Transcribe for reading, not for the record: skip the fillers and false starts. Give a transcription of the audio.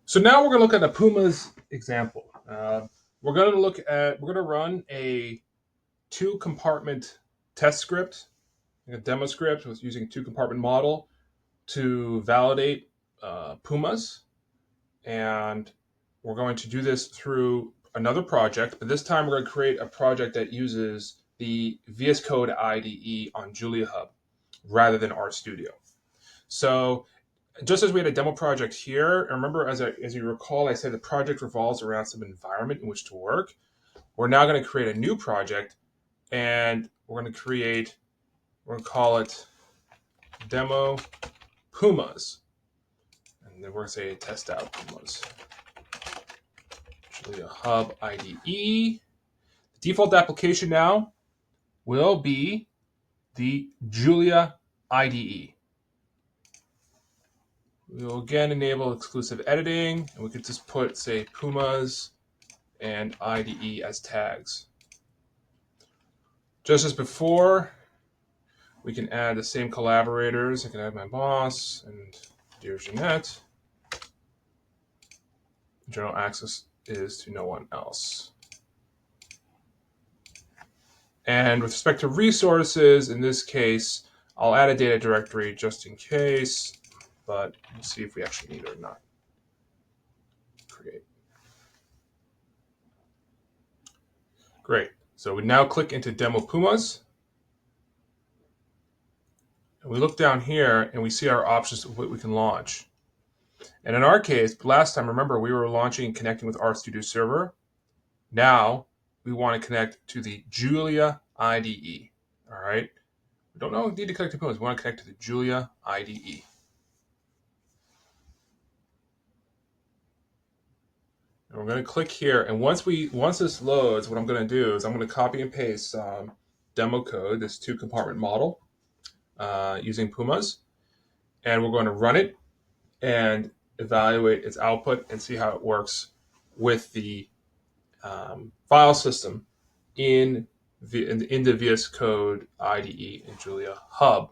So now we're going to look at a Pumas example. We're going to run a two-compartment test script, a demo script with using two-compartment model to validate Pumas. And we're going to do this through another project, but this time we're going to create a project that uses the VS Code IDE on JuliaHub rather than RStudio. So just as we had a demo project here, remember as you recall, I said the project revolves around some environment in which to work. We're now going to create a new project, and we're going to call it demo Pumas. And then we're going to say test out Pumas. JuliaHub IDE. The default application now will be the Julia IDE. We will again enable exclusive editing, and we could just put, say, Pumas and IDE as tags. Just as before, we can add the same collaborators. I can add my boss and dear Jeanette. General access is to no one else. And with respect to resources, in this case, I'll add a data directory just in case, but we'll see if we actually need it or not. Create. Great. So we now click into Demo Pumas. And we look down here and we see our options of what we can launch. And in our case, last time, remember, we were launching and connecting with RStudio Server. Now we want to connect to the Julia IDE. All right. We don't need to connect to Pumas. We want to connect to the Julia IDE. And we're going to click here. And once this loads, what I'm going to do is I'm going to copy and paste demo code, this two-compartment model using Pumas. And we're going to run it and evaluate its output and see how it works with the file system in the VS Code IDE in JuliaHub.